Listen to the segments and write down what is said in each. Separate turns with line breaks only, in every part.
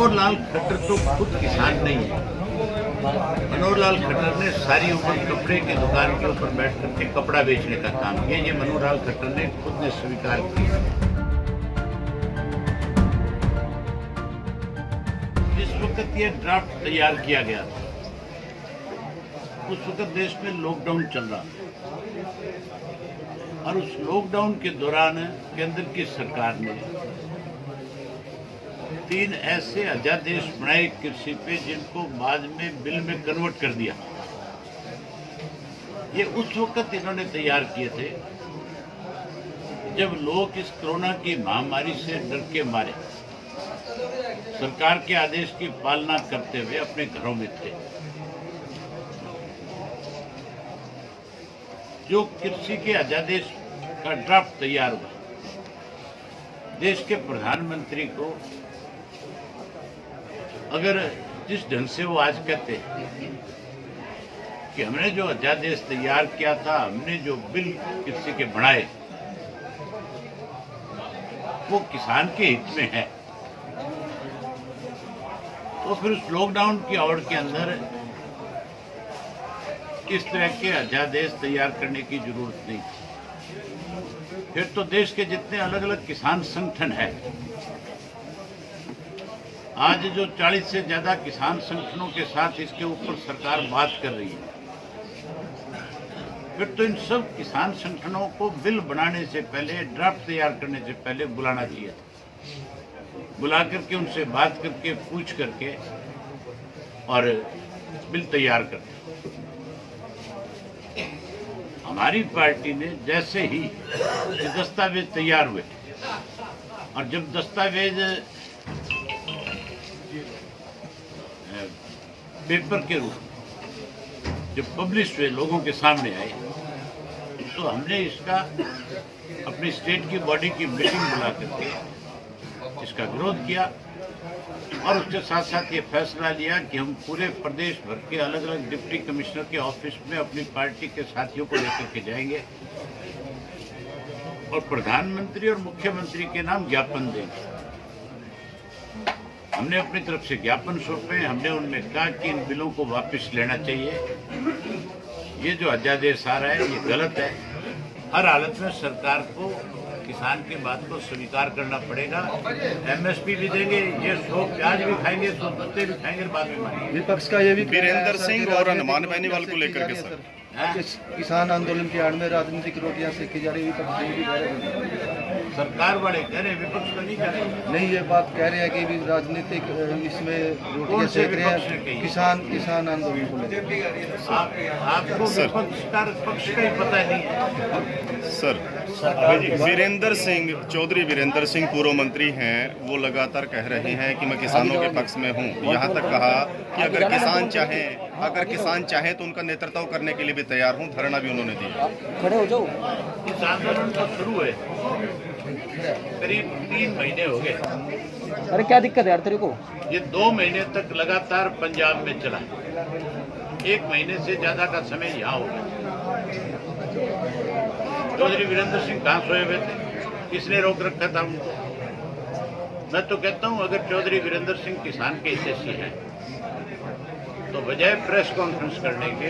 मनोहर लाल खट्टर तो खुद किसान नहीं है। मनोहर लाल खट्टर ने सारी उम्र कपड़े की दुकान के ऊपर बैठ करके कपड़ा बेचने का काम किया। ये मनोहर लाल खट्टर ने खुद ने स्वीकार किया। जिस वक्त ये ड्राफ्ट तैयार किया गया था उस वक्त देश में लॉकडाउन चल रहा था और उस लॉकडाउन के दौरान केंद्र की सरकार ने 3 ऐसे अध्यादेश बनाए कृषि पे जिनको बाद में बिल में कन्वर्ट कर दिया। ये उस वक्त इन्होंने तैयार किए थे जब लोग इस कोरोना की महामारी से डर के मारे सरकार के आदेश की पालना करते हुए अपने घरों में थे। जो कृषि के अध्यादेश का ड्राफ्ट तैयार हुआ, देश के प्रधानमंत्री को अगर जिस ढंग से वो आज कहते हैं कि हमने जो अध्यादेश तैयार किया था, हमने जो बिल कृषि के बनाए वो किसान के हित में है, तो फिर उस लॉकडाउन की आवड़ के अंदर इस तरह के अध्यादेश तैयार करने की जरूरत नहीं। फिर तो देश के जितने अलग अलग किसान संगठन हैं, आज जो 40 से ज्यादा किसान संगठनों के साथ इसके ऊपर सरकार बात कर रही है, फिर तो इन सब किसान संगठनों को बिल बनाने से पहले, ड्राफ्ट तैयार करने से पहले बुलाना चाहिए था। बुला करके उनसे बात करके पूछ करके और बिल तैयार करते। हमारी पार्टी ने जैसे ही ये दस्तावेज तैयार हुए और जब दस्तावेज पेपर के रूप जब पब्लिश हुए, लोगों के सामने आए, तो हमने इसका अपनी स्टेट की बॉडी की मीटिंग बुला करके इसका विरोध किया और उसके साथ साथ ये फैसला लिया कि हम पूरे प्रदेश भर के अलग अलग डिप्टी कमिश्नर के ऑफिस में अपनी पार्टी के साथियों को लेकर के जाएंगे और प्रधानमंत्री और मुख्यमंत्री के नाम ज्ञापन देंगे। हमने अपनी तरफ से ज्ञापन सौंपे। हमने उनमें कहा कि इन बिलों को वापस लेना चाहिए। ये जो अध्यादेश आ रहा है ये गलत है। हर हालत में सरकार को किसान की बात को स्वीकार करना पड़ेगा। एमएसपी भी देंगे, ये 100 प्याज भी खाएंगे, 100 पत्ते भी खाएंगे, बाद में मानेंगे।
विपक्ष का ये भी
वीरेंद्र सिंह और हनुमान बेनीवाल को लेकर के सर
किसान आंदोलन के आड़ में राजनीतिक रोटियां सेकी जा रही, विपक्ष ये भी कह रहे
सरकार वाले कह रहे, विपक्ष तो नहीं कह रहे।
नहीं, ये बात कह रहे हैं कि भी राजनीतिक इसमें रोटियां सेक रहे हैं किसान आंदोलन को लेकर।
आपको विपक्ष का पक्ष का ही पता नहीं है।
सर चौधरी वीरेंद्र सिंह पूर्व मंत्री हैं, वो लगातार कह रहे हैं कि मैं किसानों के पक्ष में हूं। यहाँ तक कहा कि अगर किसान चाहे तो उनका नेतृत्व करने के लिए भी तैयार हूं। धरना भी उन्होंने दिया।
खड़े हो जाओ।
इस आंदोलन तो शुरू है, करीब 3 महीने हो गए।
अरे क्या दिक्कत है यार तेरे को?
ये 2 महीने तक लगातार पंजाब में चला। 1 महीने से ज्यादा का समय यहाँ हो गया। चौधरी वीरेंद्र सिंह कहाँ सोए हुए थे? किसने रोक रखा था उनको? मैं तो कहता हूँ अगर चौधरी वीरेंद्र सिंह किसान के हितैषी हैं तो बजाय प्रेस कॉन्फ्रेंस करने के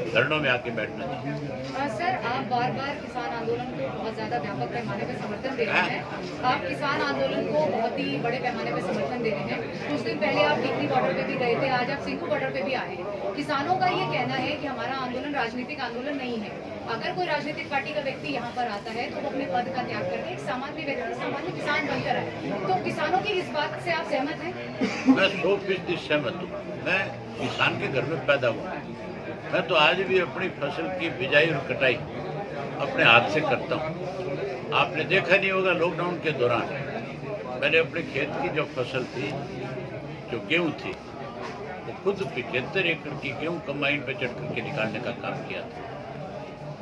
धरनों में आके बैठना चाहिए।
सर, आप बार बार किसान आंदोलन को बहुत ज्यादा व्यापक पैमाने पर समर्थन दे रहे हैं। आप किसान आंदोलन को बहुत ही बड़े पैमाने पर समर्थन दे रहे हैं। कुछ दिन पहले आप टिकरी बॉर्डर पे भी गए थे, आज आप सिंघू बॉर्डर पे भी आए हैं। किसानों का ये कहना है कि हमारा आंदोलन राजनीतिक आंदोलन नहीं है। अगर कोई राजनीतिक पार्टी का व्यक्ति यहाँ पर आता है तो वो अपने पद का त्याग करके एक सामान्य व्यक्ति, सामान्य किसान बनकर आए। तो किसानों की इस बात से आप सहमत हैं?
मैं 100% सहमत हूँ। मैं किसान के घर में पैदा हुआ। मैं तो आज भी अपनी फसल की बिजाई और कटाई अपने हाथ से करता हूँ। आपने देखा नहीं होगा, लॉकडाउन के दौरान मैंने अपने खेत की जो फसल थी, जो गेहूँ थी, वो खुद 75 एकड़ की गेहूँ कंबाइन पे चढ़ करके निकालने का काम किया था।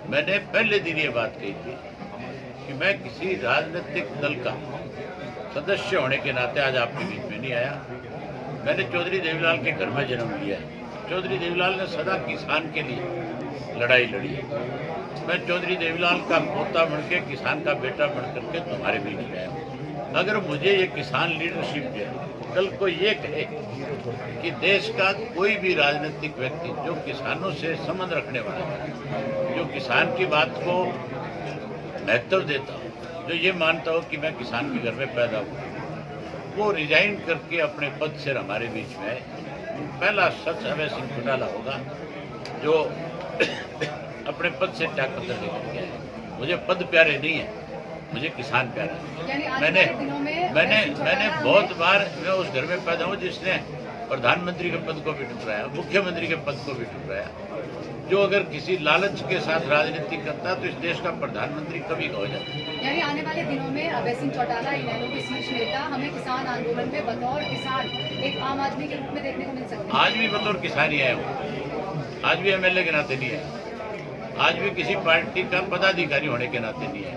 मैंने पहले दिन ये बात कही थी कि मैं किसी राजनीतिक दल का सदस्य होने के नाते आज आपके बीच में नहीं आया। मैंने चौधरी देवीलाल के घर में जन्म लिया है। चौधरी देवीलाल ने सदा किसान के लिए लड़ाई लड़ी है। मैं चौधरी देवीलाल का पोता बनके, किसान का बेटा बन करके तुम्हारे बीच में आया हूँ। अगर मुझे ये किसान लीडरशिप जो है कल को ये कहे कि देश का कोई भी राजनीतिक व्यक्ति जो किसानों से संबंध रखने वाला है, जो किसान की बात को महत्व देता हो, जो ये मानता हो कि मैं किसान के घर में पैदा हुआ, वो रिजाइन करके अपने पद से हमारे बीच में आए। पहला शख्स अभय सिंह चौटाला होगा जो अपने पद से त्याग पत्र लेकर के आए। मुझे पद प्यारे नहीं है, मुझे किसान प्यारा है। मैंने बहुत बार मैं उस घर में पैदा हूँ जिसने प्रधानमंत्री के पद को भी ठुकराया, मुख्यमंत्री के पद को भी ठुकराया। जो अगर किसी लालच के साथ राजनीति करता तो इस देश का प्रधानमंत्री कभी हो जाता।
यानी आने वाले दिनों में अभय सिंह चौटाला इनेलो के शीर्ष नेता हमें किसान आंदोलन में बतौर किसान एक आम आदमी के रूप में देखने को मिल सकते हैं।
आज भी बतौर किसान ही आए हूँ, आज भी एमएलए के नाते नहीं है, आज भी किसी पार्टी का पदाधिकारी होने के नाते नहीं है,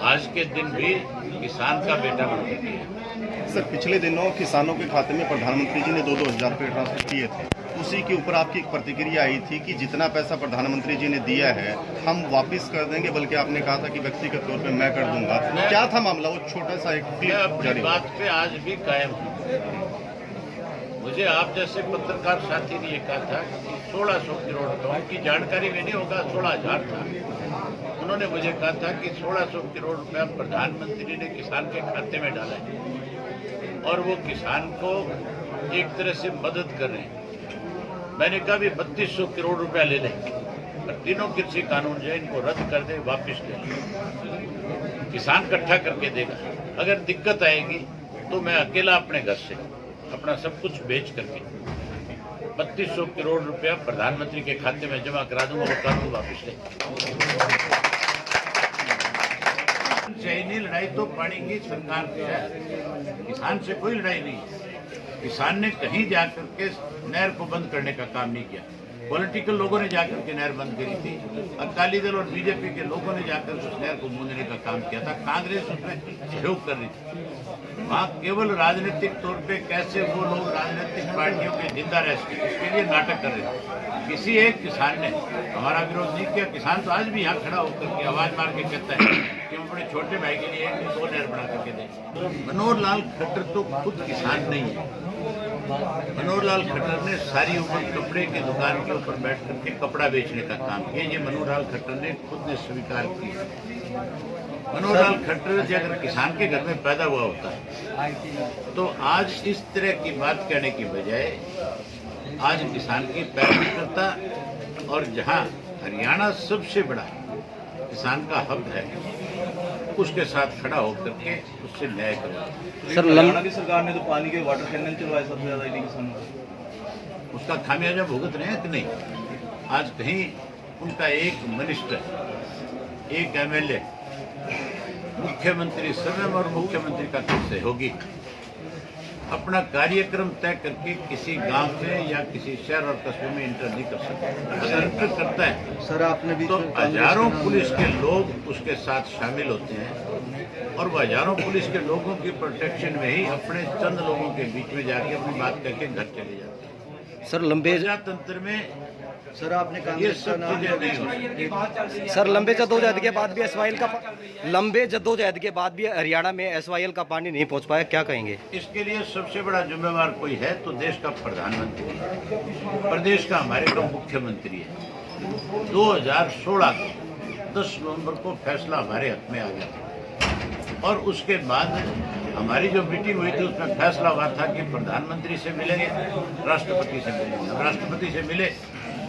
आज के दिन भी किसान का बेटा बन चुकी है।
सर, पिछले दिनों किसानों के खाते में प्रधानमंत्री जी ने 2-2 हज़ार रुपये ट्रांसफर किए थे, उसी के ऊपर आपकी एक प्रतिक्रिया आई थी कि जितना पैसा प्रधानमंत्री जी ने दिया है हम वापस कर देंगे, बल्कि आपने कहा था कि व्यक्तिगत तौर पे मैं कर दूंगा। क्या था मामला? वो छोटा सा एक
मैं अपनी बात पे आज भी कायम हूँ। मुझे आप जैसे पत्रकार साथी ने ये कहा था कि 1600 करोड़ रुपये की जानकारी में नहीं होगा, 16,000 था। उन्होंने मुझे कहा था कि 1600 करोड़ रुपया प्रधानमंत्री ने किसान के खाते में डाला है और वो किसान को एक तरह से मदद कर रहे हैं। मैंने कहा भी 3200 करोड़ रुपया ले लेंगे और तीनों कृषि कानून जो है इनको रद्द कर दे, वापस ले लें। किसान इकट्ठा करके देगा। अगर दिक्कत आएगी तो मैं अकेला अपने घर से अपना सब कुछ बेच करके 3200 करोड़ रुपया प्रधानमंत्री के खाते में जमा करा दूंगा, वो कानून वापस ले। चीनी लड़ाई तो पानी की सरकार की है, किसान से कोई लड़ाई नहीं है। किसान ने कहीं जाकर के नहर को बंद करने का काम नहीं किया। पॉलिटिकल लोगों ने जाकर के नहर बंद करी थी, अकाली दल और बीजेपी के लोगों ने जाकर उस नहर को मूंदने का काम किया था, कांग्रेस उसमें सहयोग कर रही थी। वहाँ केवल राजनीतिक तौर पे कैसे वो लोग राजनीतिक पार्टियों के जिंदा रह सके इसके लिए नाटक कर रहे थे। किसी एक किसान ने हमारा विरोध नहीं किया। किसान तो आज भी यहाँ खड़ा होकर के आवाज मार के कहता है कि हम अपने छोटे भाई के लिए 2 नहर बना करके दें। मनोहर लाल खट्टर तो खुद किसान नहीं है। मनोहर लाल खट्टर ने सारी उम्र कपड़े की दुकान के ऊपर बैठ करके कपड़ा बेचने का काम किया। ये मनोहर लाल खट्टर ने खुद ने स्वीकार किया। मनोहर लाल खट्टर जी अगर किसान के घर में पैदा हुआ होता तो आज इस तरह की बात कहने की बजाय आज किसान की पैरवी करता और जहां हरियाणा सबसे बड़ा किसान का हब है उसके साथ खड़ा होकर के उससे न्याय करवाता।
सर, हरियाणा की सरकार ने तो पानी के वाटर कैनल चलवाए सबसे ज्यादा इन्हीं किसानों को,
उसका खामियाजा भुगत रहे हैं कि नहीं? आज कहीं उनका एक मिनिस्टर, एक एमएलए मुख्यमंत्री स्वयं और मुख्यमंत्री का सहयोगी अपना कार्यक्रम तय करके किसी गांव से या किसी शहर और कस्बे में इंटर नहीं कर सकता। अगर इंटर करता है
सर आपने भी
तो हजारों पुलिस के लोग उसके साथ शामिल होते हैं और वो हजारों पुलिस के लोगों की प्रोटेक्शन में ही अपने चंद लोगों के बीच में जाके अपनी बात करके घर चले जाते हैं।
सर लंबे
तंत्र में
सर आपने कांग्रेस का नाम
सर लंबे जद्दोजहद के बाद भी के बाद भी हरियाणा में एसवाईएल का पानी नहीं पहुंच पाया, क्या कहेंगे?
इसके लिए सबसे बड़ा जिम्मेवार कोई है तो देश का प्रधानमंत्री, प्रदेश का हमारे का मुख्यमंत्री है। 2016 को 10 नवंबर को फैसला हमारे हक में आ गया और उसके बाद हमारी जो मीटिंग हुई थी उसमें फैसला हुआ था कि प्रधानमंत्री से मिलेंगे, राष्ट्रपति से मिलेंगे। राष्ट्रपति से मिले,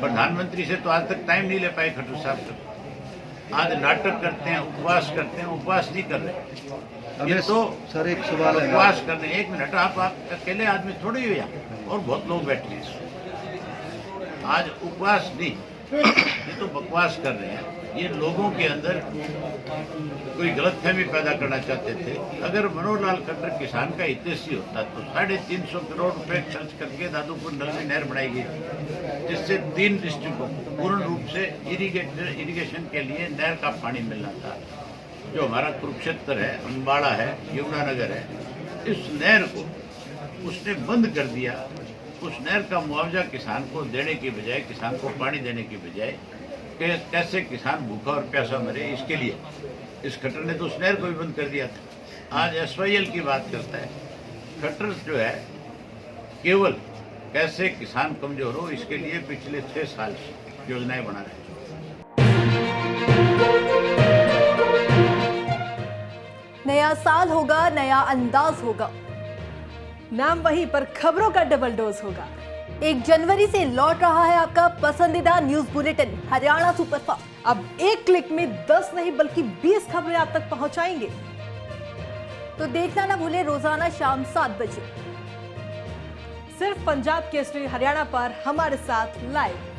प्रधानमंत्री से तो आज तक टाइम नहीं ले पाए खट्टर साहब। आज नाटक करते हैं, उपवास करते हैं, उपवास नहीं कर रहे। ये तो
सर एक सवाल है,
उपवास करने 1 मिनट आप अकेले आदमी थोड़ी हो यहाँ और बहुत लोग बैठे हैं। आज उपवास नहीं, ये तो बकवास कर रहे हैं। ये लोगों के अंदर कोई गलतफहमी पैदा करना चाहते थे। अगर मनोहर लाल खट्टर किसान का हितैषी होता तो 350 करोड़ रुपए खर्च करके दादूपुर नलवी नहर बनाई गई जिससे 3 डिस्ट्रिक्टों को पूर्ण रूप से इरिगेशन के लिए नहर का पानी मिलना था। जो हमारा कुरुक्षेत्र है, अम्बाड़ा है, यमुनानगर है, इस नहर को उसने बंद कर दिया। उस नहर का मुआवजा किसान को देने की बजाय, किसान को पानी देने की बजाय कैसे किसान भूखा और प्यासा मरे, इसके लिए इस खट्टर ने तो उस नहर को भी बंद कर दिया था। आज एसवाईएल की बात करता है। खट्टर जो है केवल कैसे किसान कमजोर हो इसके लिए पिछले 6 साल से योजनाएं बना रहे हैं।
नया साल होगा, नया अंदाज होगा, नाम वही पर खबरों का डबल डोज होगा। 1 जनवरी से लौट रहा है आपका पसंदीदा न्यूज बुलेटिन हरियाणा सुपरफास्ट। अब एक क्लिक में 10 नहीं बल्कि 20 खबरें आप तक पहुंचाएंगे। तो देखना ना भूले रोजाना शाम 7 बजे सिर्फ पंजाब केसरी हरियाणा पर हमारे साथ लाइव।